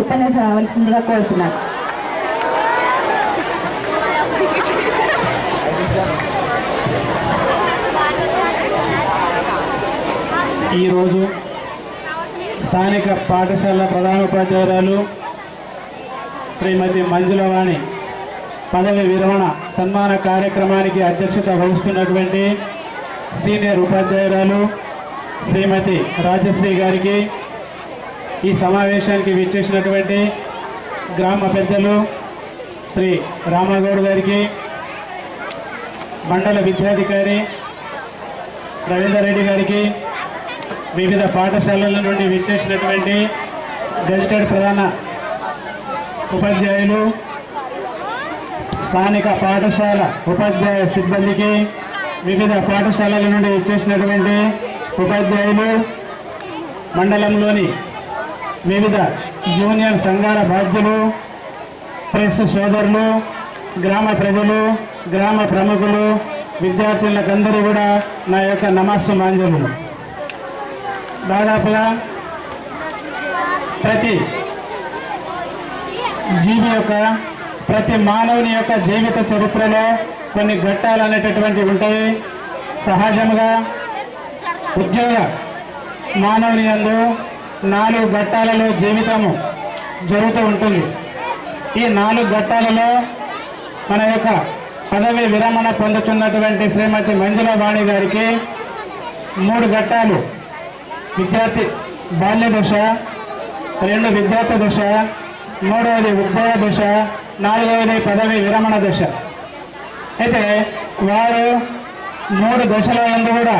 ఉపన్యాసం రావాల్సిందిగా కోరుతున్నాను. ఈరోజు స్థానిక పాఠశాల ప్రధానోపాధ్యాయురాలు శ్రీమతి మంజులవాణి పదవి విరమణ సన్మాన కార్యక్రమానికి అధ్యక్షత వహిస్తున్నటువంటి సీనియర్ ఉపాధ్యాయురాలు శ్రీమతి రాజశ్రీ గారికి, ఈ సమావేశానికి విచ్చేసినటువంటి గ్రామ పెద్దలు శ్రీ రామగౌడ్ గారికి, మండల విద్యాధికారి రవీందర్ రెడ్డి గారికి, వివిధ పాఠశాలల నుండి విచ్చేసినటువంటి గెజిటెడ్ ప్రధాన ఉపాధ్యాయులు, స్థానిక పాఠశాల ఉపాధ్యాయ సిబ్బందికి, వివిధ పాఠశాలల నుండి విచ్చేసినటువంటి ఉపాధ్యాయులు, మండలంలోని వివిధ యూనియన్ సంఘాల బాధ్యులు, ప్రెస్ సోదరులు, గ్రామ ప్రజలు, గ్రామ ప్రముఖులు, విద్యార్థులకందరూ కూడా నా యొక్క నమస్సుమాంజలు. దాదాపుగా ప్రతి జీవి యొక్క, ప్రతి మానవుని యొక్క జీవిత చరిత్రలో కొన్ని ఘట్టాలు అనేటటువంటివి ఉంటాయి. సహజంగా ఉద్యోగ మానవుని యందు 4 ఘట్టాలలో జీవితము జరుగుతూ ఉంటుంది. ఈ 4 ఘట్టాలలో మన యొక్క పదవి విరమణ పొందుతున్నటువంటి శ్రీమతి మంజులవాణి గారికి 3 ఘట్టాలు: విద్యార్థి బాల్య దశ, 2 విద్యార్థి దశ, 3వది ఉద్యోగ దశ, 4వది పదవి విరమణ దశ. అయితే వారు 3 దశల యందు కూడా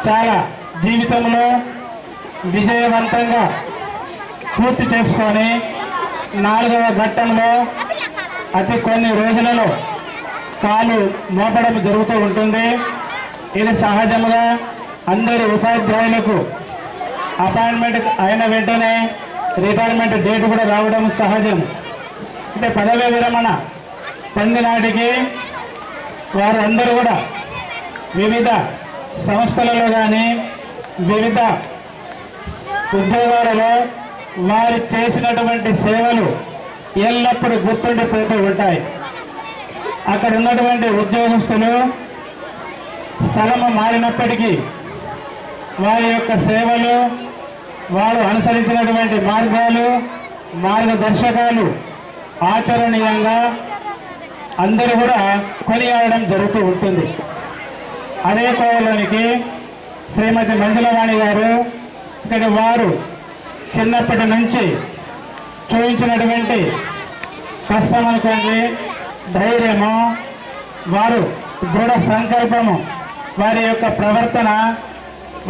చాలా జీవితంలో విజయవంతంగా పూర్తి చేసుకొని 4వ ఘట్టంలో అతి కొన్ని రోజులలో కాలు మోపడం జరుగుతూ ఉంటుంది. ఇది సహజంగా అందరి ఉపాధ్యాయులకు అపాయింట్మెంట్ అయిన వెంటనే రిటైర్మెంట్ డేట్ కూడా రావడం సహజం. అంటే పదవీ విరమణ పొందినాటికి వారు అందరూ కూడా వివిధ సంస్థలలో కానీ వివిధ ఉద్యోగాలలో వారు చేసినటువంటి సేవలు ఎల్లప్పుడూ గుర్తుండిపోతూ ఉంటాయి. అక్కడ ఉన్నటువంటి ఉద్యోగస్తులు స్థలము మారినప్పటికీ వారి యొక్క సేవలు, వారు అనుసరించినటువంటి మార్గాలు, మార్గదర్శకాలు ఆచరణీయంగా అందరూ కూడా కొనియాడడం జరుగుతూ ఉంటుంది. అదే కోవలోనికి శ్రీమతి మంజులవాణి గారు ఇక్కడ వారు చిన్నప్పటి నుంచి చూపించినటువంటి కష్టం అనుకోండి, ధైర్యము, వారు దృఢ సంకల్పము, వారి యొక్క ప్రవర్తన,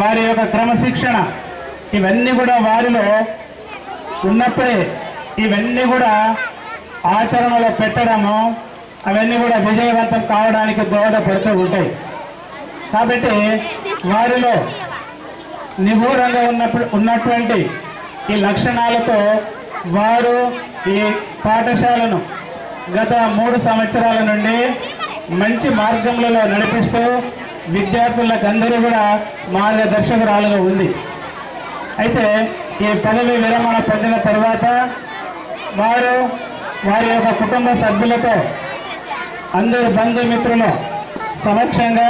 వారి యొక్క క్రమశిక్షణ, ఇవన్నీ కూడా వారిలో ఉన్నప్పుడే ఇవన్నీ కూడా ఆచరణలో పెట్టడము, అవన్నీ కూడా విజయవంతం కావడానికి దోహదపడుతూ ఉంటాయి. కాబట్టి వారిలో నిగూఢంగా ఉన్నటువంటి ఈ లక్షణాలతో వారు ఈ పాఠశాలను గత 3 సంవత్సరాల నుండి మంచి మార్గంలో నడిపిస్తూ విద్యార్థులకు అందరూ కూడా మార్గదర్శకురాలుగా ఉంది. అయితే ఈ పదవి విరమణ పొందిన తర్వాత వారు వారి యొక్క కుటుంబ సభ్యులతో, అందరు బంధుమిత్రుల సమక్షంగా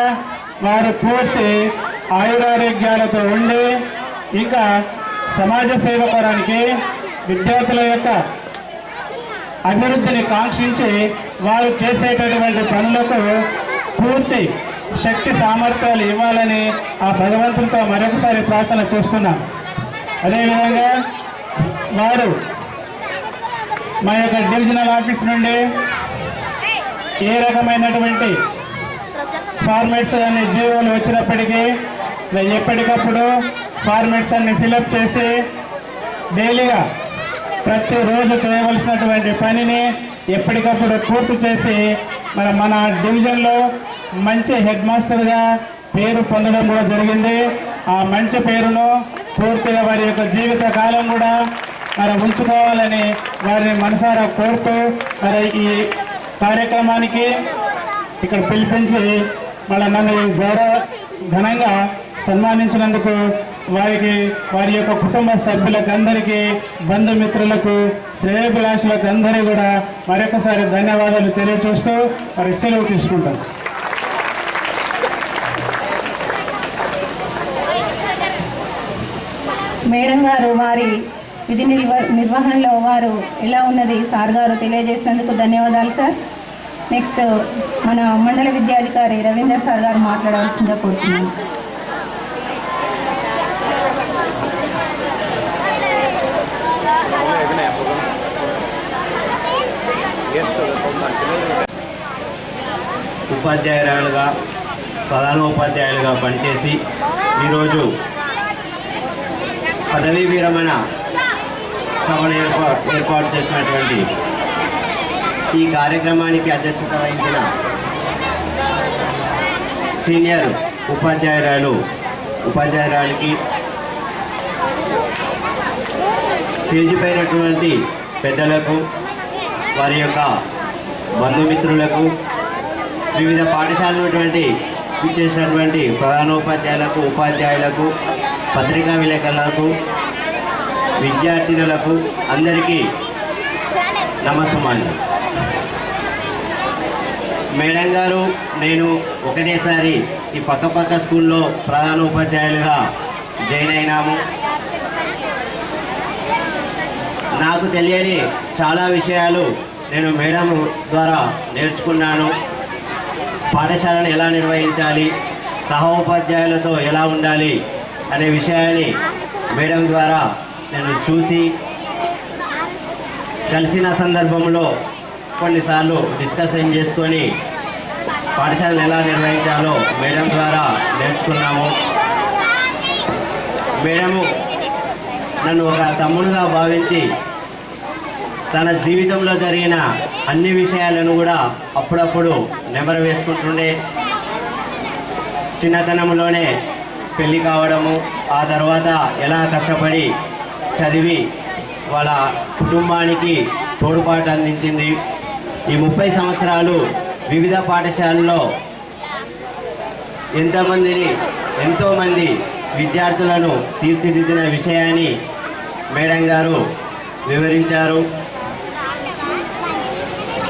వారు పూర్తి ఆయురారోగ్యాలతో ఉండి ఇంకా సమాజ సేవ కొరకు విద్యార్థుల యొక్క అభివృద్ధిని కాంక్షించి వారు చేసేటటువంటి పనులకు పూర్తి శక్తి సామర్థ్యాలు ఇవ్వాలని ఆ భగవంతునితో మరొకసారి ప్రార్థన చేస్తున్నాం. అదేవిధంగా వారు మా యొక్క డివిజనల్ ఆఫీస్ నుండి ఏ రకమైనటువంటి ఫార్మేట్స్ అనే జీవోలు వచ్చినప్పటికీ ఎప్పటికప్పుడు ఫార్మేట్స్ అన్ని ఫిలప్ చేసి డైలీగా ప్రతిరోజు చేయవలసినటువంటి పనిని ఎప్పటికప్పుడు పూర్తి చేసి మన డివిజన్లో మంచి హెడ్ మాస్టర్గా పేరు పొందడం కూడా జరిగింది. ఆ మంచి పేరును పూర్తిగా వారి యొక్క జీవిత కాలం కూడా ఉంచుకోవాలని వారిని మనసారా కోరుతూ ఈ కార్యక్రమానికి ఇక్కడ పిలిపించి నన్ను ఘనంగా సన్మానించినందుకు వారి యొక్క కుటుంబ సభ్యులకు అందరికీ, బంధుమిత్రులకు, శ్రేయోభిలాషులకు అందరూ కూడా మరొకసారి ధన్యవాదాలు తెలియజేస్తూ మరి సెలవు తీసుకుంటాం. మేడం గారు వారి విధి నిర్వహణలో వారు ఎలా ఉన్నది సార్ గారు తెలియజేసినందుకు ధన్యవాదాలు సార్. నెక్స్ట్ మన మండల విద్యాధికారి రవీందర్ సార్ గారు మాట్లాడవలసిందిగా కోరుతున్నాను. ఉపాధ్యాయురాలుగా, ప్రధానోపాధ్యాయులుగా పనిచేసి ఈరోజు పదవీ విరమణ సభను ఏర్పాటు చేసినటువంటి ఈ కార్యక్రమానికి అధ్యక్షత వహించిన సీనియర్ ఉపాధ్యాయురాలికి, స్టేజీ పైనటువంటి పెద్దలకు, వారి యొక్క బంధుమిత్రులకు, వివిధ పాఠశాలటువంటి ఇచ్చేసినటువంటి ప్రధానోపాధ్యాయులకు, ఉపాధ్యాయులకు, పత్రికా విలేకరులకు, విద్యార్థినులకు అందరికీ నమస్కారం. మేడం గారు నేను ఒకటేసారి ఈ పక్క స్కూల్లో ప్రధానోపాధ్యాయులుగా జాయిన్ అయినాము. నాకు తెలియని చాలా విషయాలు నేను మేడం ద్వారా నేర్చుకున్నాను. పాఠశాలను ఎలా నిర్వహించాలి, సహోపాధ్యాయులతో ఎలా ఉండాలి అనే విషయాన్ని మేడం ద్వారా నేను చూసి, కలిసిన సందర్భంలో కొన్నిసార్లు డిస్కషన్ చేసుకొని పాఠశాలను ఎలా నిర్వహించాలో మేడం ద్వారా నేర్చుకున్నాము. మేడము నన్ను ఒక తమ్ముడుగా భావించి తన జీవితంలో జరిగిన అన్ని విషయాలను కూడా అప్పుడప్పుడు నెమరు వేసుకుంటుండే. చిన్నతనంలోనే పెళ్ళి కావడము, ఆ తర్వాత ఎలా కష్టపడి చదివి వాళ్ళ కుటుంబానికి తోడ్పాటు అందించింది. ఈ 30 సంవత్సరాలు వివిధ పాఠశాలల్లో ఎంతోమంది విద్యార్థులను తీర్చిదిద్దిన విషయాన్ని మేడం గారు వివరించారు.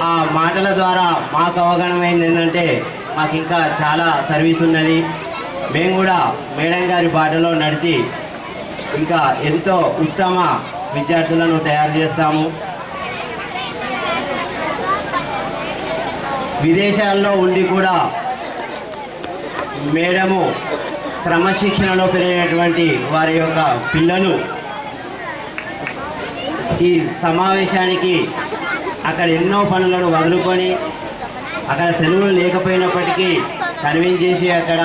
ఆ మాటల ద్వారా మాకు అవగాహనమైంది ఏంటంటే మాకు ఇంకా చాలా సర్వీస్ ఉన్నది. మేము కూడా మేడం గారి బాటలో నడిచి ఇంకా ఎంతో ఉత్తమ విద్యార్థులను తయారు చేస్తాము. విదేశాల్లో ఉండి కూడా మేడము క్రమశిక్షణలో పెరిగినటువంటి వారి యొక్క పిల్లలు ఈ సమావేశానికి అక్కడ ఎన్నో పనులను వదులుకొని, అక్కడ సెలవులు లేకపోయినప్పటికీ కన్విన్స్ చేసి అక్కడ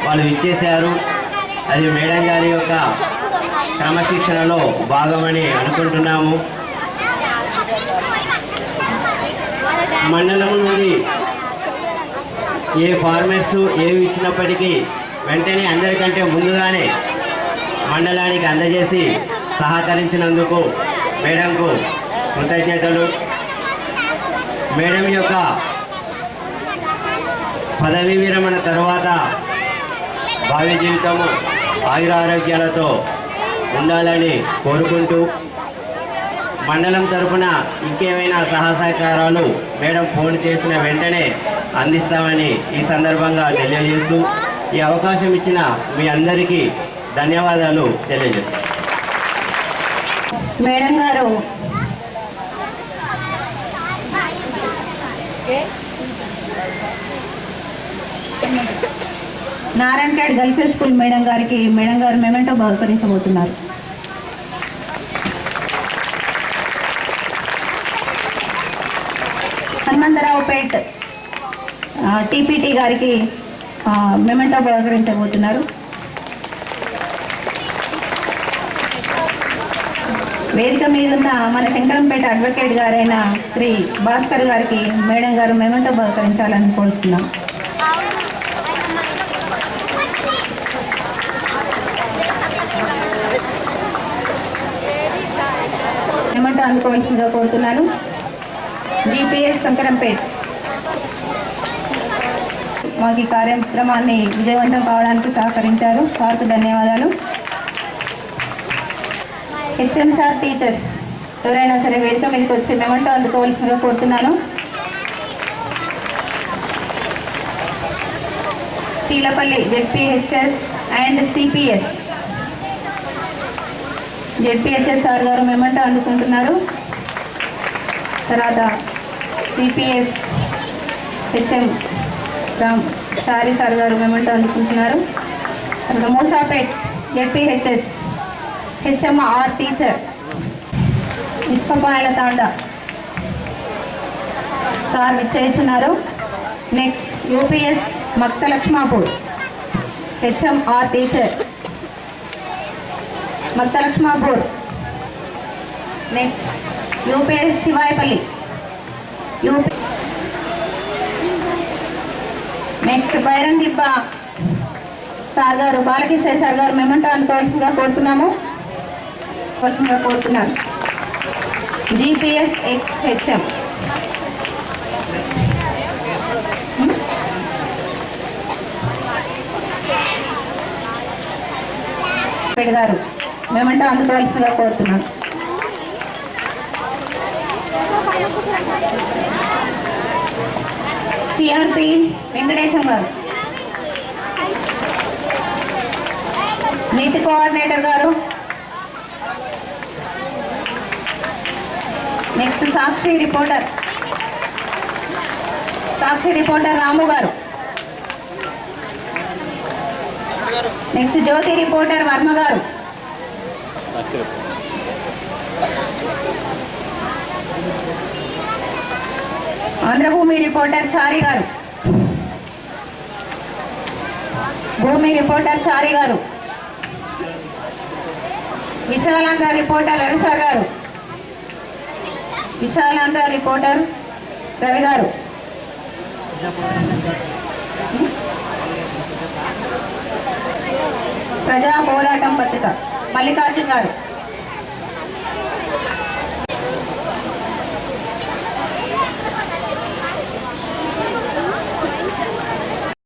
వాళ్ళు ఇచ్చేశారు. అది మేడం గారి యొక్క క్రమశిక్షణలో భాగమని అనుకుంటున్నాము. మండలం నుండి ఏ ఫార్మాట్స్ ఏవి ఇచ్చినప్పటికీ వెంటనే అందరికంటే ముందుగానే మండలానికి అందజేసి సహకరించినందుకు మేడంకు కృతజ్ఞతలు. మేడం యొక్క పదవీ విరమణ తర్వాత భావి జీవితము ఆయురారోగ్యాలతో ఉండాలని కోరుకుంటూ, మండలం తరఫున ఇంకేమైనా సహకారాలు మేడం ఫోన్ చేసిన వెంటనే అందిస్తామని ఈ సందర్భంగా తెలియజేస్తూ, ఈ అవకాశం ఇచ్చిన మీ అందరికీ ధన్యవాదాలు తెలియజేస్తాను. మేడం గారు నారాయణఖేడ్ గర్ల్స్ స్కూల్ మేడం గారు మెమెంటో బహుకరించబోతున్నారు. హనుమంతరావుపేట్ టీపీటీ గారికి మెమెంటో బహుకరించబోతున్నారు. వేదిక మీద ఉన్న మన శంకరంపేట అడ్వకేట్ గారైన శ్రీ భాస్కర్ గారికి మేడం గారు మెమెంటో బహుకరించాలని కోరుతున్నాం. మెమెంటో అందుకోవాల్సిందిగా కోరుతున్నాను. జీపీఎస్ శంకరంపేట్ మాకు ఈ కార్యక్రమాన్ని విజయవంతం కావడానికి సహకరించారు. వారికి ధన్యవాదాలు. హెచ్ఎం సార్, టీచర్స్ ఎవరైనా సరే వేదిక మీదకి వచ్చి మేమంటూ అందుకోవాల్సిందిగా కోరుతున్నాను. Cheelapalli ZPHS and CPS ZPHS sir గారు మేమంటూ అందుకుంటున్నారు. తర్వాత సిపిఎస్ హెచ్ఎం సారీ సార్ గారు మేమంటూ అందుకుంటున్నారు. తర్వాత Musapet ZPHS HM or teacher Isukapayala Thanda sir విచ్చేస్తున్నారు. Next UPS Makta Laxmapur HM or teacher Makta Laxmapur. Next UPS Shivaipalli next Bairangibba sir గారు బాలకృష్ణ సార్ గారు మేమంటూ అనుకోవాల్సిందిగా కోరుతున్నారు. జీపీఎస్ ఎక్స్ హెచ్ఎం గారు మేమంటూ అందుకోవాల్సిందిగా కోరుతున్నాం. సిఆర్పి వెంకటేశం గారు, నీతి కోఆర్డినేటర్ గారు. నెక్స్ట్ సాక్షి రిపోర్టర్ రాము గారు. నెక్స్ట్ జ్యోతి రిపోర్టర్ వర్మ గారు. ఆంధ్రభూమి రిపోర్టర్ చారి గారు. భూమి రిపోర్టర్ చారి గారు. విశాలాంధ్ర రిపోర్టర్ రవిసార్ గారు. విశాలాంధ్ర రిపోర్టర్ రవి గారు. ప్రజా పోరాటం పత్రిక మల్లికార్జున్ గారు.